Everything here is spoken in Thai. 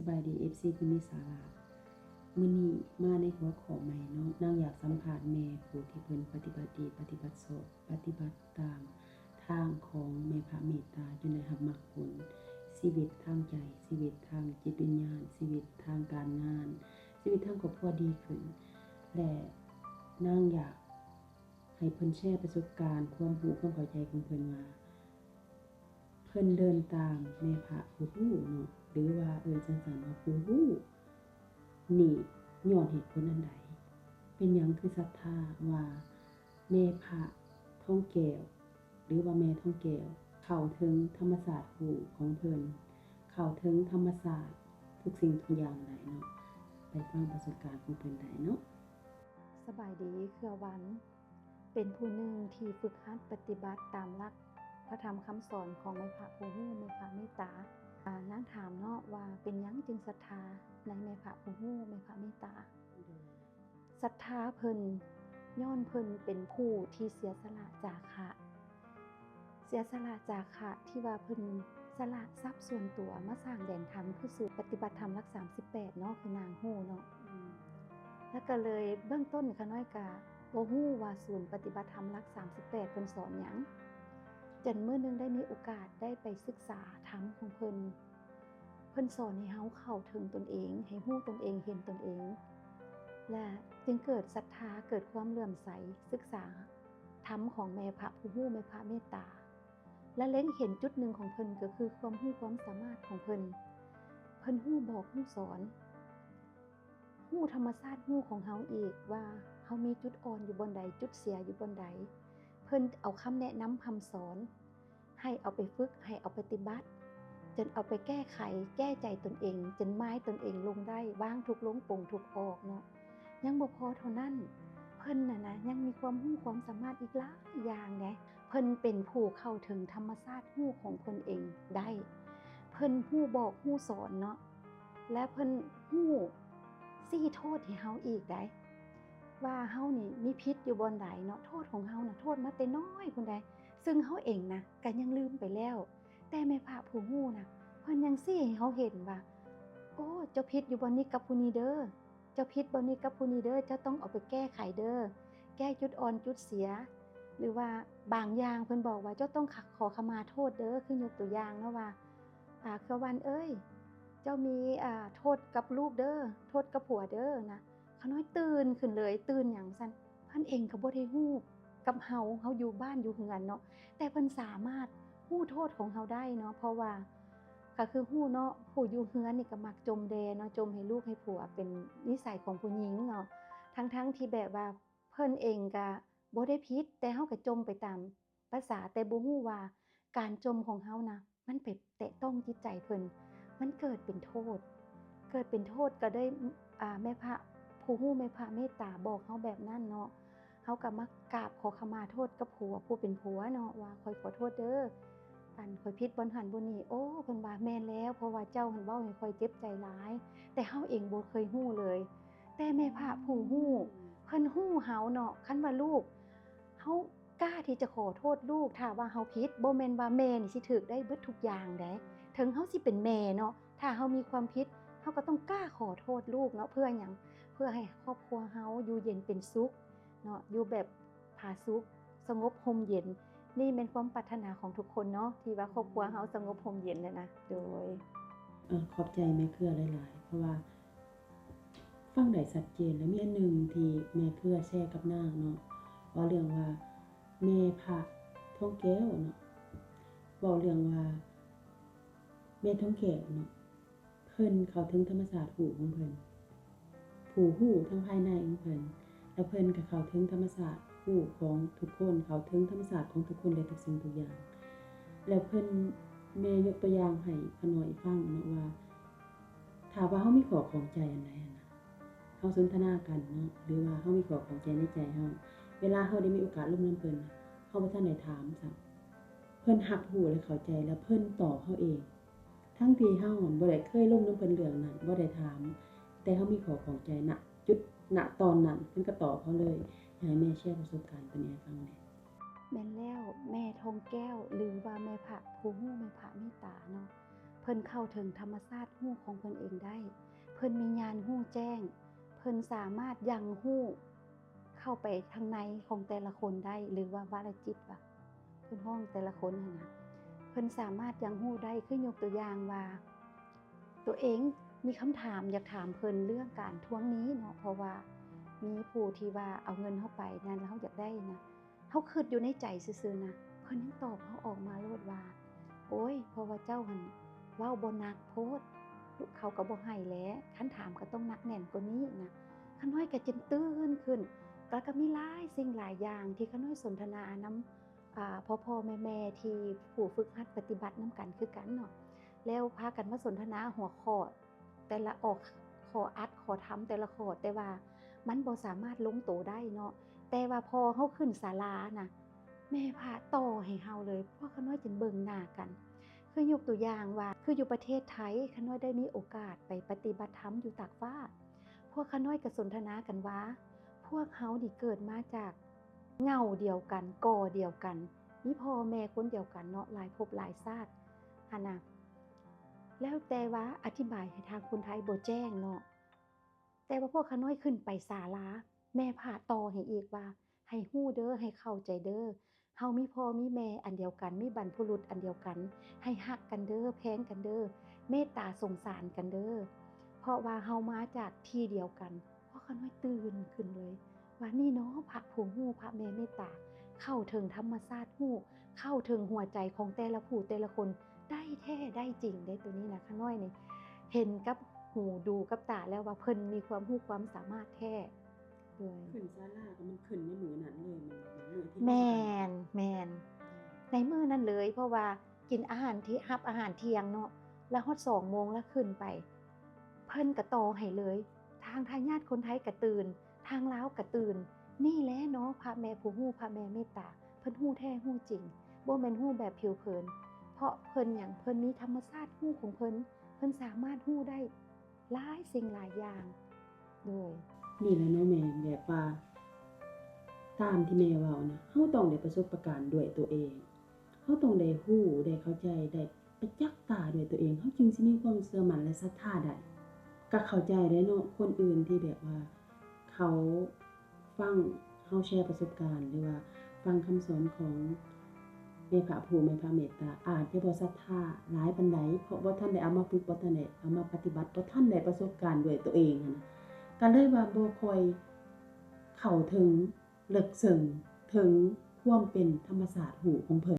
บายดี FC ที่มีสาระมื้อนี้มาในหัวข้อใหม่เนาะนางอยากสัมภาษณ์แม่ผู้ที่เพิ่นปฏิบัติดีปฏิบัติชอบปฏิบัติตามทางของแม่พระเมตตาจนได้รับมรรคผลชีวิตทางใจชีวิตทางจิตวิญญาณชีวิตทางการงานชีวิตทางครอบครัวดีขึ้นและนางอยากให้เพิ่นแชร์ประสบการณ์ความรู้ความเข้าใจของเพิ่นว่าเพิ่นเดินตามแม่พระผู้รู้เนาะหรือว่าจังซั่นว่าผู้รู้นี่ย้อนเหตุผลอันใดเป็นหยังคือศรัทธาว่าแม่พระทองแก้วหรือว่าแม่ทองแก้วเข้าถึงธรรมศาสตร์รู้ของเพิ่นเข้าถึงธรรมศาสตร์ทุกสิ่งทุกอย่างได้เนาะไปฟังประสบการณ์ของเพิ่นได้เนาะสบายดีเครือวันเป็นผู้หนึ่งที่ฝึกหัดปฏิบัติตามหลักพระธรรมคำสอนของแม่พระผู้รู้แม่พระเมตตานางถามเนาะว่าเป็นหยังจึงศรัทธาในแม่พระผู้รู้แม่พระเมตตาศรัทธาเพิ่นย้อนเพิ่นเป็นผู้ที่เสียสละจาคะที่ว่าเพิ่นสละทรัพย์ส่วนตัวมาสร้างแดนธรรมคือสู่ปฏิบัติธรรมรัก38เนาะคือนางฮู้เนาะแล้วก็เลยเบื้องต้นขาน้อยกะบ่ฮู้ว่าศูนย์ปฏิบัติธรรมรัก38เพิ่นสอนหยังจนมื้อนึงได้มีโอกาสได้ไปศึกษาธรรมของเพิ่นสอนให้เฮาเข้าถึงตนเองให้ฮู้ตนเองเห็นตนเองและจึงเกิดศรัทธาเกิดความเลื่อมใสศึกษาธรรมของแม่พระผู้รู้แม่พระเมตตาและเล็งเห็นจุดหนึ่งของเพิ่นก็คือความรู้ความสามารถของเพิ่นฮู้บอกฮู้สอนฮู้ธรรมชาติฮู้ของเฮาอีกว่าเฮามีจุดอ่อนอยู่บนใดจุดเสียอยู่บนใดเพิ่นเอาคำแนะนำคำสอนให้เอาไปฝึกให้เอาไปปฏิบัติจนเอาไปแก้ไขแก้ใจตนเองจนไม้ตนเองลงได้วางทุกข์ลงปลงทุกข์ออกเนาะยังบ่พอเท่านั้นเพิ่นน่ะนะยังมีความรู้ความสามารถอีกหลายอย่างนะเพิ่นเป็นผู้เข้าถึงธรรมชาติรู้ของเพิ่นเองได้เพิ่นฮู้บอกฮู้สอนเนาะและเพิ่นฮู้ซี้โทษให้เฮาอีกได้ว่าเฮานี่มีพิษอยู่บ่อนใดเนาะโทษของเฮาน่ะโทษมาแต่น้อยพุ่นใดซึ่งเฮาเองนะก็ยังลืมไปแล้วแต่แม่พระผู้รู้น่ะเพิ่นยังซี้ให้เฮาเห็นว่าโอ้เจ้าพิษอยู่บ่อนนี้กับผู้นี้เด้อเจ้าพิษบ่อนนี้กับผู้นี้เด้อเจ้าต้องเอาไปแก้ไขเด้อแก้จุดอ่อนจุดเสียหรือว่าบางอย่างเพิ่นบอกว่าเจ้าต้องขอขมาโทษเด้อคือยกตัวอย่างเนาะว่าเครือวันเอ้ยเจ้ามีโทษกับลูกเด้อโทษกับผัวเด้อนะขาน้อยตื่นขึ้นเลยตื่นหยังซั่นเพิ่นเองก็บ่ได้ฮู้กับเฮาอยู่บ้านอยู่เฮือนเนาะแต่เพิ่นสามารถฮู้โทษของเฮาได้เนาะเพราะว่าก็คือฮู้เนาะผู้อยู่เฮือนนี่ก็มักจมแดเนาะจมให้ลูกให้ผัวเป็นนิสัยของผู้หญิงเนาะทั้งที่แบบว่าเพิ่นเองก็บ่ได้ผิดแต่เฮาก็จมไปตามประสาแต่บ่ฮู้ว่าการจมของเฮานะมันไปแตะต้องจิตใจเพิ่นมันเกิดเป็นโทษก็ได้แม่พระผู้รู้แม่พระเมตตาบอกเฮาแบบนั้นเนาะเฮาก็มากราบขอขมาโทษกับผัวผู้เป็นผัวเนาะว่าข้อยขอโทษเด้อข้อยผิดบ่หันบ่นี่โอ้เพิ่นว่าแม่นแล้วเพราะว่าเจ้าหั้นเว้าให้ข้อยเจ็บใจหลายแต่เฮาเองบ่เคยฮู้เลยแต่แม่พระผู้รู้เพิ่นฮู้เฮาเนาะคันว่าลูกเฮากล้าที่จะขอโทษลูกถ้าว่าเฮาผิดบ่แม่นว่าแม่นี่สิถูกได้เบิดทุกอย่างเด้ถึงเฮาสิเป็นแม่เนาะถ้าเฮามีความผิดเฮาก็ต้องกล้าขอโทษลูกเนาะเพื่อหยังเพื่อให้ครอบครัวเฮาอยู่เย็นเป็นสุขเนาะอยู่แบบผาสุกสงบร่มเย็นนี่เป็นความปรารถนาของทุกคนเนาะที่ว่าครอบครัวเฮาสงบร่มเย็นนะโดยขอบใจแม่เครือหลายๆเพราะว่าฟังได้ชัดเจนและมีอันหนึ่งที่แม่เครือแชร์กับนางเนาะว่าเรื่องว่าแม่พระทองแก้วเนาะเว้าเรื่องว่าแม่ทองแก้วเนาะเพิ่นเข้าถึงธรรมชาติรู้ของเพิ่นผู้รู้ทั้งภายในของเพิ่นแล้วเพิ่นก็เข้าถึงธรรมชาติรู้ของทุกคนเข้าถึงธรรมชาติของทุกคนและทุกสิ่งทุกอย่างแล้วเพิ่นแม่ยกตัวอย่างให้ขน้อยฟังเนาะว่าถ้าว่าเฮามีข้อข้องใจอันใดนะเฮาสนทนากันเนาะหรือว่าเฮามีข้อข้องใจในใจเฮาเวลาเฮาได้มีโอกาสร่วมนำเพิ่นเฮาบ่ทันได้ถามซ้ำเพิ่นรับรู้และเข้าใจแล้วเพิ่นตอบเฮาเองทั้งที่เฮาบ่ได้เคยลงนำเพิ่นเรื่องนั้นบ่ได้ถามแต่เฮามีข้อข้องใจณตอนนั้นเพิ่นก็ตอบเฮาเลยอยากให้แม่แชร์ประสบการณ์ตัวนี้ให้ฟังแหน่แม่นแล้วแม่ทองแก้วหรือว่าแม่พระผู้รู้แม่พระเมตตาเนาะ พิ่นเข้าถึงธรรมชาติรู้ของเพิ่นเองได้เพิ่นมีญาณรู้แจ้งเพิ่นสามารถยังรู้เข้าไปทางในของแต่ละคนได้หรือว่าวาลจิตว่าเพิ่นฮ้องแต่ละคนหั่นน่ะเพิ่นสามารถยังรู้ได้คือยกตัวอย่างว่าตัวเองมีคำถามอยากถามเพิ่นเรื่องการทวงหนี้เนาะเพราะว่ามีผู้ที่ว่าเอาเงินเฮาไปนั่นแล้วเฮาอยากได้นะเฮาคิดอยู่ในใจซื่อๆนะเพิ่นยังตอบเฮาออกมาโลดว่าโอ๊ยเพราะว่าเจ้าหั่นเว้าบ่หนักโพดเขาก็บ่ให้แหล้วคันถามก็ต้องหนักแน่นกว่านี้นะขาน้อยก็จนตื่นขึ้นแล้วก็มีหลายสิ่งหลายอย่างที่ขาน้อยสนทนานำพ่อๆแม่ๆที่ผู้ฝึกหัดปฏิบัตินำกันคือกันเนาะแล้วพากันมาสนทนาหัวข้อแต่ละออกข้ออัดข้อธรรมแต่ละข้อแต่ว่ามันบ่สามารถลงตัวได้เนาะแต่ว่าพอเฮาขึ้นศาลาน่ะแม่พาต่อให้เฮาเลยเพราะขาน้อยจนเบิ่งหน้ากันคือยกตัวอย่างว่าคืออยู่ประเทศไทยขาน้อยได้มีโอกาสไปปฏิบัติธรรมอยู่ตากฟ้าพวกขาน้อยก็สนทนากันว่าพวกเฮานี่เกิดมาจากเงาเดียวกันก่อเดียวกันมีพ่อแม่คนเดียวกันเนาะหลายภพหลายชาติหั่นน่ะแล้วแต่ว่าอธิบายให้ทางคนไทยบ่แจ้งเนาะแต่ว่าพวกขาน้อยขึ้นไปศาลาแม่พาต่อให้อีกว่าให้ฮู้เด้อให้เข้าใจเด้อเฮามีพ่อมีแม่อันเดียวกันมีบรรพบุรุษอันเดียวกันให้ฮักกันเด้อแพงกันเด้อเมตตาสงสารกันเด้อเพราะว่าเฮามาจากที่เดียวกันพวกขาน้อยตื่นขึ้นเลยว่านี่เนาะพระผู้ฮู้พระแม่เมตตาเข้าถึงธรรมชาติฮู้เข้าถึงหัวใจของแต่ละผู้แต่ละคนได้แท้ได้จริงได้ตัวนี้นะขาน้อยนี่เห็นกับหูดูกับตาแล้วว่าเพิ่นมีความรู้ความสามารถแท้ด้วย ขึ้นศาลาก็มันขึ้นในมื้อนั้นเลยมื้อที่ แม่นในมื้อนั้นเลยเพราะว่ากินอาหารที่รับอาหารเที่ยงเนาะแล้วฮอด2 โมงแล้วขึ้นไปเพิ่นก็ต่อให้เลยทางญาติคนไทยก็ตื่นทางลาวก็ตื่นนี่แหละเนาะพระแม่ผู้ฮู้พระแม่เมตตาเพิ่นฮู้แท้ฮู้จริงบ่แม่นฮู้แบบผิวเผินเพราะเพิ่นหยังเพิ่นมีธรรมชาติฮู้ของเพิ่นสามารถฮู้ได้หลายสิ่งหลายอย่างโดย นี่แหละเนาะแม่แบบว่าตามที่แม่เว้านะเฮาต้องได้ประสบการณ์ด้วยตัวเองเฮาต้องได้ฮู้ได้เข้าใจได้ประจักษ์ตาด้วยตัวเองเฮาจึงสิมีความเชื่อมั่นและศรัทธาได้ก็เข้าใจได้เนาะคนอื่นที่แบบว่าเขาฟังเฮาแชร์ประสบการณ์หรือว่าฟังคำสอนของแม่พระผู้แม่พระเมตตาอาจจะบ่ศรัทธาหลายปานใดเพราะบ่ทันได้เอามาฝึกบ่ทันได้เอามาปฏิบัติบ่ทันได้ประสบการณ์ด้วยตัวเองหั้นนะก็เลยว่าบ่ค่อยเข้าถึงลึกซึ้งถึงความเป็นธรรมชาติหูของเพิ่น